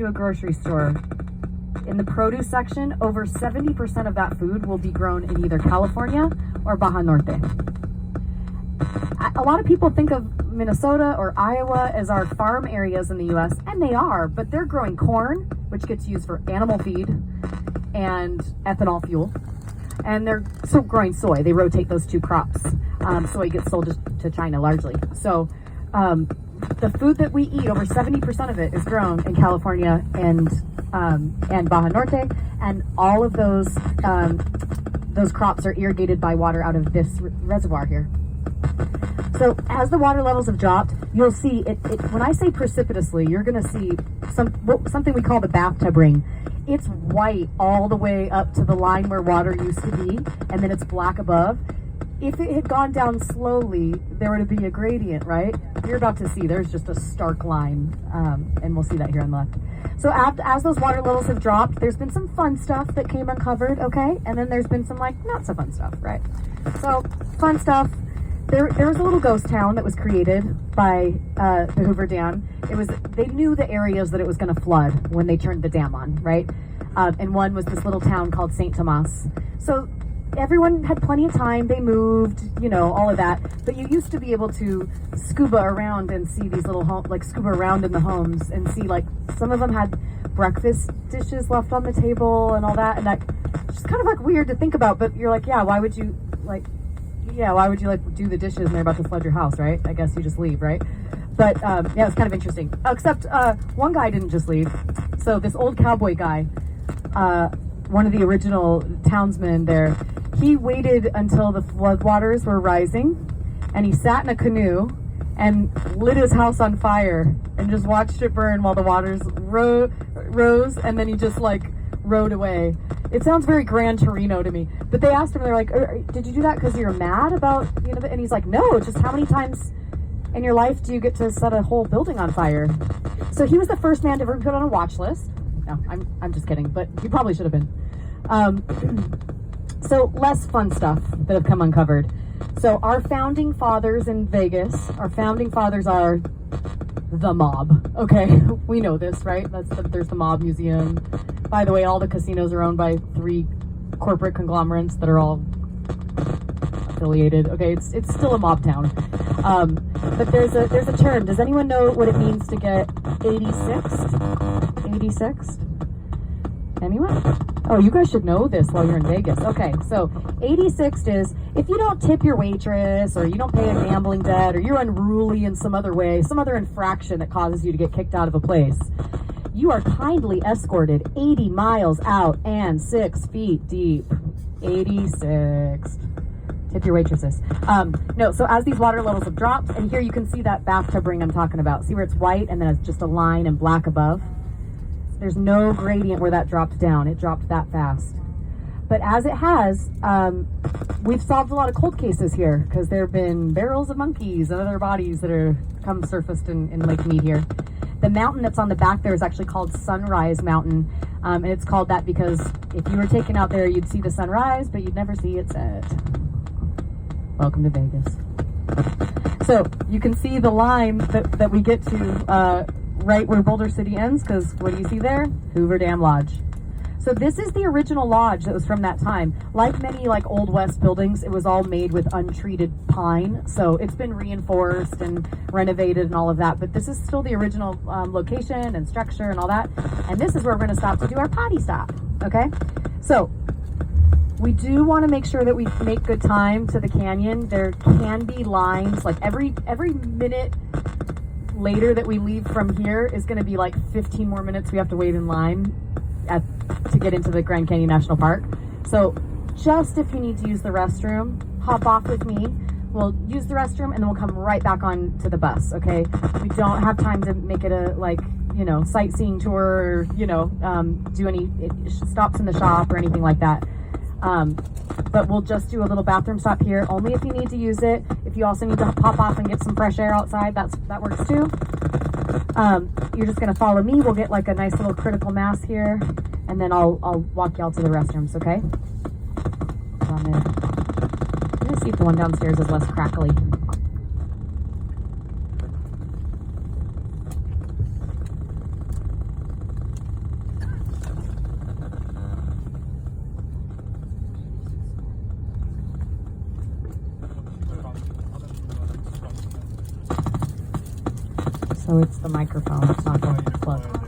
to a grocery store, in the produce section, over 70% of that food will be grown in either California or Baja Norte. A lot of people think of Minnesota or Iowa as our farm areas in the US, and they are, but they're growing corn, which gets used for animal feed and ethanol fuel. And they're still growing soy. They rotate those two crops. Soy gets sold to China largely. So the food that we eat, over 70% of it is grown in California and Baja Norte, and all of those crops are irrigated by water out of this reservoir here. So as the water levels have dropped, you'll see it when I say precipitously, you're going to see something we call the bathtub ring. It's white all the way up to the line where water used to be, and then it's black above. If it had gone down slowly, there would be a gradient, right? You're about to see there's just a stark line, and we'll see that here on the left. So as those water levels have dropped, there's been some fun stuff that came uncovered, okay? And then there's been some like not so fun stuff, right? So fun stuff. There was a little ghost town that was created by the Hoover Dam. They knew the areas that it was going to flood when they turned the dam on, right? And one was this little town called St. Tomas. So everyone had plenty of time. They moved, all of that. But you used to be able to scuba around and see these little homes, like scuba around in the homes and see like some of them had breakfast dishes left on the table and all that. And that just kind of like weird to think about. But you're like, why would you do the dishes and they're about to flood your house, right? I guess you just leave, right? But it's kind of interesting. Except one guy didn't just leave. So this old cowboy guy, one of the original townsmen there, he waited until the floodwaters were rising, and he sat in a canoe and lit his house on fire and just watched it burn while the waters rose, and then he just like rode away. It sounds very Gran Torino to me. But they asked him, they're like, did you do that because you're mad about, and he's like, no, it's just how many times in your life do you get to set a whole building on fire? So he was the first man to ever be put on a watch list. No, I'm just kidding, but he probably should have been. So less fun stuff that have come uncovered. So our founding fathers in Vegas, our founding fathers are the mob. Okay, we know this, right? There's the mob museum. By the way, all the casinos are owned by 3 corporate conglomerates that are all affiliated. Okay, it's still a mob town. But there's a term. Does anyone know what it means to get 86th? 86th? Anyone? Oh, you guys should know this while you're in Vegas. Okay, so 86th is if you don't tip your waitress, or you don't pay a gambling debt, or you're unruly in some other way, some other infraction that causes you to get kicked out of a place, you are kindly escorted 80 miles out and 6 feet deep. 86th. Tip your waitresses. No, so as these water levels have dropped, and here you can see that bathtub ring I'm talking about. See where it's white and then it's just a line and black above? There's no gradient where that dropped down. It dropped that fast. But as it has, we've solved a lot of cold cases here because there have been barrels of monkeys and other bodies that are come surfaced in Lake Mead here. The mountain that's on the back there is actually called Sunrise Mountain, and it's called that because if you were taken out there, you'd see the sunrise, but you'd never see it set. Welcome to Vegas. So you can see the line that we get to right where Boulder City ends, because what do you see there? Hoover Dam Lodge. So this is the original lodge that was from that time. Like many Old West buildings, it was all made with untreated pine. So it's been reinforced and renovated and all of that. But this is still the original location and structure and all that. And this is where we're going to stop to do our potty stop. Okay? So we do want to make sure that we make good time to the canyon. There can be lines, like every minute later that we leave from here is going to be 15 more minutes we have to wait in line to get into the Grand Canyon National Park. So just if you need to use the restroom, hop off with me. We'll use the restroom and then we'll come right back on to the bus, okay? We don't have time to make it a sightseeing tour or, do any stops in the shop or anything like that. But we'll just do a little bathroom stop here, only if you need to use it. If you also need to pop off and get some fresh air outside, that works too. You're just gonna follow me. We'll get a nice little critical mass here, and then I'll walk y'all to the restrooms, okay? I'm gonna see if the one downstairs is less crackly. Oh, it's the microphone. It's not going to the plug.